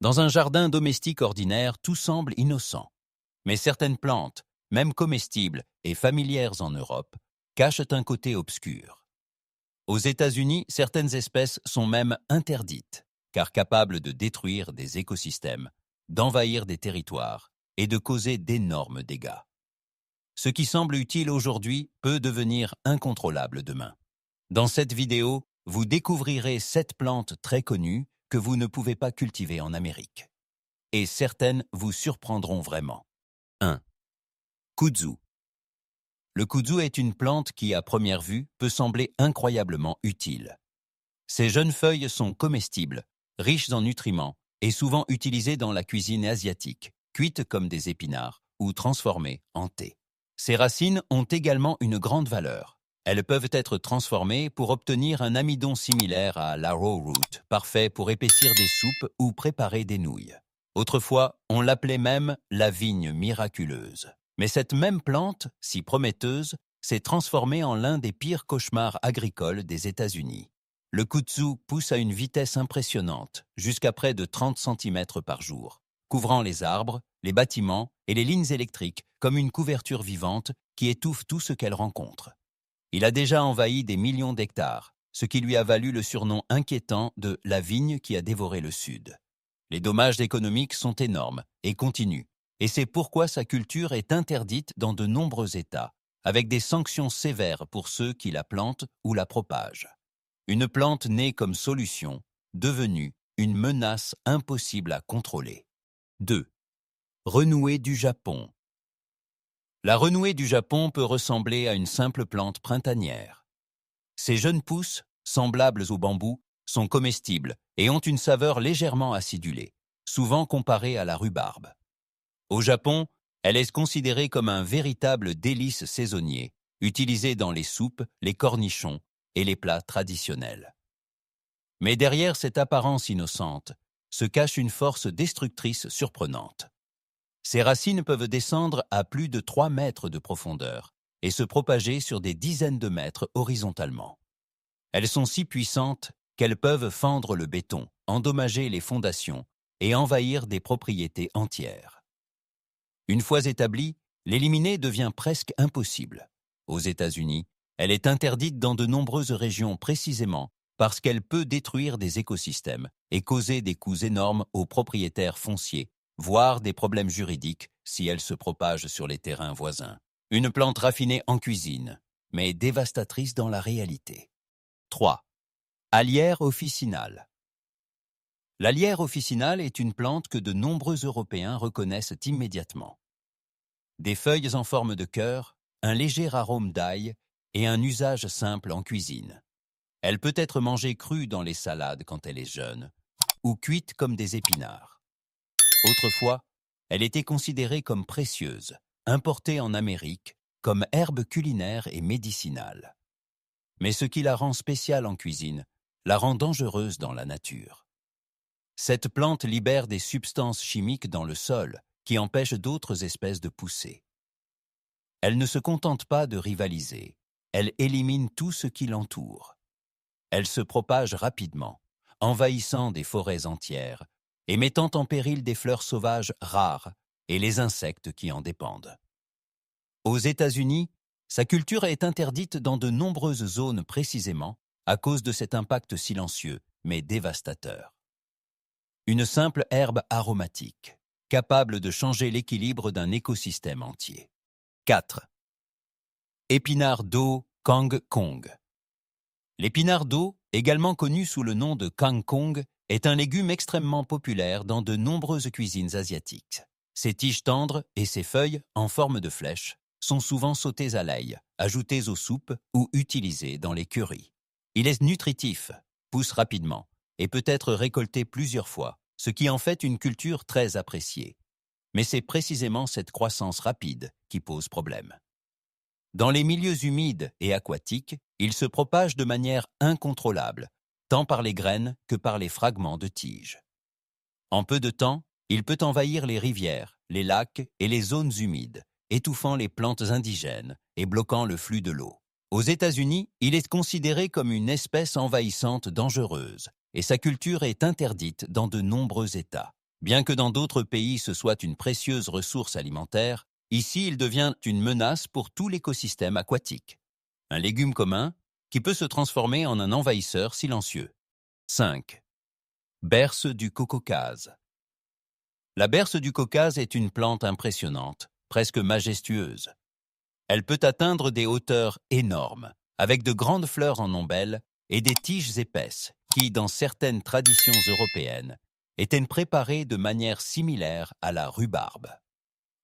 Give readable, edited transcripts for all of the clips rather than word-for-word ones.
Dans un jardin domestique ordinaire, tout semble innocent. Mais certaines plantes, même comestibles et familières en Europe, cachent un côté obscur. Aux États-Unis, certaines espèces sont même interdites, car capables de détruire des écosystèmes, d'envahir des territoires et de causer d'énormes dégâts. Ce qui semble utile aujourd'hui peut devenir incontrôlable demain. Dans cette vidéo, vous découvrirez 7 plantes très connues que vous ne pouvez pas cultiver en Amérique. Et certaines vous surprendront vraiment. 1. Kudzu. Le kudzu est une plante qui, à première vue, peut sembler incroyablement utile. Ses jeunes feuilles sont comestibles, riches en nutriments et souvent utilisées dans la cuisine asiatique, cuites comme des épinards ou transformées en thé. Ses racines ont également une grande valeur. Elles peuvent être transformées pour obtenir un amidon similaire à l'arrowroot, parfait pour épaissir des soupes ou préparer des nouilles. Autrefois, on l'appelait même la vigne miraculeuse. Mais cette même plante, si prometteuse, s'est transformée en l'un des pires cauchemars agricoles des États-Unis. Le kudzu pousse à une vitesse impressionnante, jusqu'à près de 30 cm par jour, couvrant les arbres, les bâtiments et les lignes électriques comme une couverture vivante qui étouffe tout ce qu'elle rencontre. Il a déjà envahi des millions d'hectares, ce qui lui a valu le surnom inquiétant de « la vigne qui a dévoré le Sud ». Les dommages économiques sont énormes et continuent, et c'est pourquoi sa culture est interdite dans de nombreux États, avec des sanctions sévères pour ceux qui la plantent ou la propagent. Une plante née comme solution, devenue une menace impossible à contrôler. 2. Renouée du Japon. La renouée du Japon peut ressembler à une simple plante printanière. Ses jeunes pousses, semblables au bambou, sont comestibles et ont une saveur légèrement acidulée, souvent comparée à la rhubarbe. Au Japon, elle est considérée comme un véritable délice saisonnier, utilisé dans les soupes, les cornichons et les plats traditionnels. Mais derrière cette apparence innocente se cache une force destructrice surprenante. Ses racines peuvent descendre à plus de 3 mètres de profondeur et se propager sur des dizaines de mètres horizontalement. Elles sont si puissantes qu'elles peuvent fendre le béton, endommager les fondations et envahir des propriétés entières. Une fois établie, l'éliminer devient presque impossible. Aux États-Unis, elle est interdite dans de nombreuses régions précisément parce qu'elle peut détruire des écosystèmes et causer des coûts énormes aux propriétaires fonciers, voire des problèmes juridiques si elle se propage sur les terrains voisins. Une plante raffinée en cuisine, mais dévastatrice dans la réalité. 3. Alière officinale. L'alière officinale est une plante que de nombreux Européens reconnaissent immédiatement. Des feuilles en forme de cœur, un léger arôme d'ail et un usage simple en cuisine. Elle peut être mangée crue dans les salades quand elle est jeune, ou cuite comme des épinards. Autrefois, elle était considérée comme précieuse, importée en Amérique, comme herbe culinaire et médicinale. Mais ce qui la rend spéciale en cuisine, la rend dangereuse dans la nature. Cette plante libère des substances chimiques dans le sol qui empêchent d'autres espèces de pousser. Elle ne se contente pas de rivaliser, elle élimine tout ce qui l'entoure. Elle se propage rapidement, envahissant des forêts entières et mettant en péril des fleurs sauvages rares et les insectes qui en dépendent. Aux États-Unis, sa culture est interdite dans de nombreuses zones précisément à cause de cet impact silencieux mais dévastateur. Une simple herbe aromatique, capable de changer l'équilibre d'un écosystème entier. 4. Épinard d'eau kangkong. L'épinard d'eau, également connu sous le nom de kangkong, est un légume extrêmement populaire dans de nombreuses cuisines asiatiques. Ses tiges tendres et ses feuilles, en forme de flèche, sont souvent sautées à l'ail, ajoutées aux soupes ou utilisées dans les currys. Il est nutritif, pousse rapidement et peut être récolté plusieurs fois, ce qui en fait une culture très appréciée. Mais c'est précisément cette croissance rapide qui pose problème. Dans les milieux humides et aquatiques, il se propage de manière incontrôlable, tant par les graines que par les fragments de tiges. En peu de temps, il peut envahir les rivières, les lacs et les zones humides, étouffant les plantes indigènes et bloquant le flux de l'eau. Aux États-Unis, il est considéré comme une espèce envahissante dangereuse et sa culture est interdite dans de nombreux États. Bien que dans d'autres pays ce soit une précieuse ressource alimentaire, ici il devient une menace pour tout l'écosystème aquatique. Un légume commun qui peut se transformer en un envahisseur silencieux. 5. Berce du Caucase. La berce du Caucase est une plante impressionnante, presque majestueuse. Elle peut atteindre des hauteurs énormes, avec de grandes fleurs en ombelle et des tiges épaisses qui, dans certaines traditions européennes, étaient préparées de manière similaire à la rhubarbe.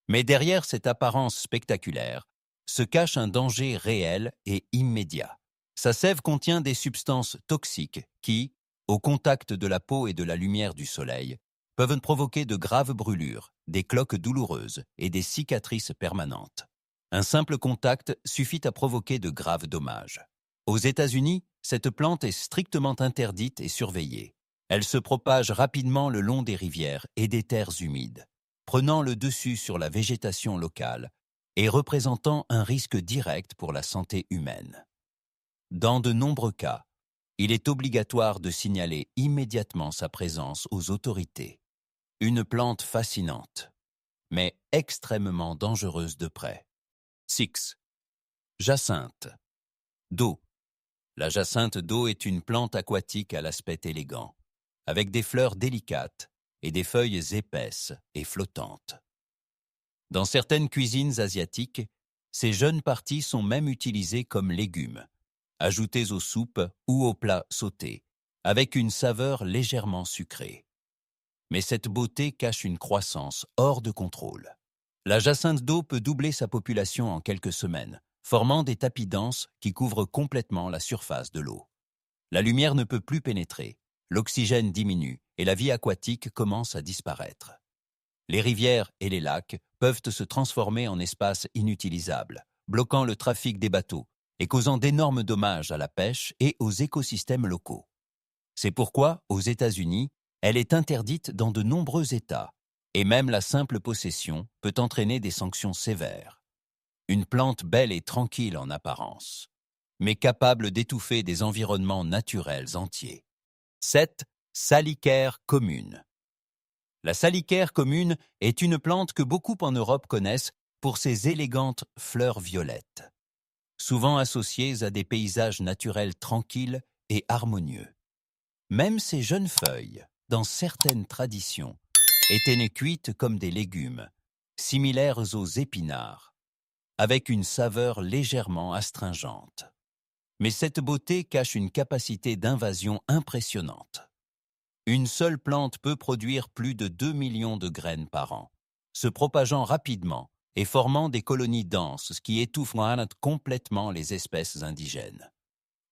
Mais derrière cette apparence spectaculaire se cache un danger réel et immédiat. Sa sève contient des substances toxiques qui, au contact de la peau et de la lumière du soleil, peuvent provoquer de graves brûlures, des cloques douloureuses et des cicatrices permanentes. Un simple contact suffit à provoquer de graves dommages. Aux États-Unis, cette plante est strictement interdite et surveillée. Elle se propage rapidement le long des rivières et des terres humides, prenant le dessus sur la végétation locale et représentant un risque direct pour la santé humaine. Dans de nombreux cas, il est obligatoire de signaler immédiatement sa présence aux autorités. Une plante fascinante, mais extrêmement dangereuse de près. 6. Jacinthe d'eau. La jacinthe d'eau est une plante aquatique à l'aspect élégant, avec des fleurs délicates et des feuilles épaisses et flottantes. Dans certaines cuisines asiatiques, ces jeunes parties sont même utilisées comme légumes, ajoutés aux soupes ou aux plats sautés, avec une saveur légèrement sucrée. Mais cette beauté cache une croissance hors de contrôle. La jacinthe d'eau peut doubler sa population en quelques semaines, formant des tapis denses qui couvrent complètement la surface de l'eau. La lumière ne peut plus pénétrer, l'oxygène diminue et la vie aquatique commence à disparaître. Les rivières et les lacs peuvent se transformer en espaces inutilisables, bloquant le trafic des bateaux et causant d'énormes dommages à la pêche et aux écosystèmes locaux. C'est pourquoi, aux États-Unis, elle est interdite dans de nombreux États, et même la simple possession peut entraîner des sanctions sévères. Une plante belle et tranquille en apparence, mais capable d'étouffer des environnements naturels entiers. 7. Salicaire commune. La salicaire commune est une plante que beaucoup en Europe connaissent pour ses élégantes fleurs violettes, souvent associées à des paysages naturels tranquilles et harmonieux. Même ses jeunes feuilles, dans certaines traditions, étaient cuites comme des légumes, similaires aux épinards, avec une saveur légèrement astringente. Mais cette beauté cache une capacité d'invasion impressionnante. Une seule plante peut produire plus de 2 millions de graines par an, se propageant rapidement et formant des colonies denses, ce qui étouffe complètement les espèces indigènes.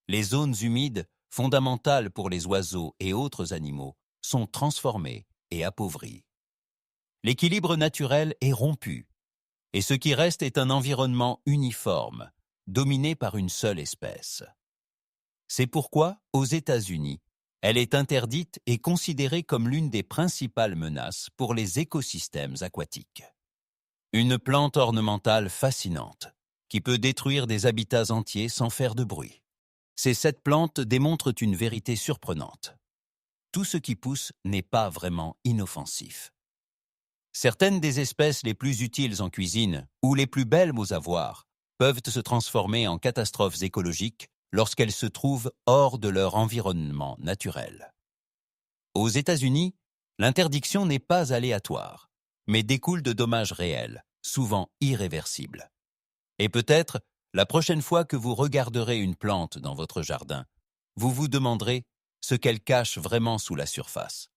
Les zones humides, fondamentales pour les oiseaux et autres animaux, sont transformées et appauvries. L'équilibre naturel est rompu, et ce qui reste est un environnement uniforme, dominé par une seule espèce. C'est pourquoi, aux États-Unis, elle est interdite et considérée comme l'une des principales menaces pour les écosystèmes aquatiques. Une plante ornementale fascinante, qui peut détruire des habitats entiers sans faire de bruit. Ces 7 plantes démontrent une vérité surprenante. Tout ce qui pousse n'est pas vraiment inoffensif. Certaines des espèces les plus utiles en cuisine ou les plus belles aux avoirs peuvent se transformer en catastrophes écologiques lorsqu'elles se trouvent hors de leur environnement naturel. Aux États-Unis, l'interdiction n'est pas aléatoire, mais découle de dommages réels, souvent irréversibles. Et peut-être, la prochaine fois que vous regarderez une plante dans votre jardin, vous vous demanderez ce qu'elle cache vraiment sous la surface.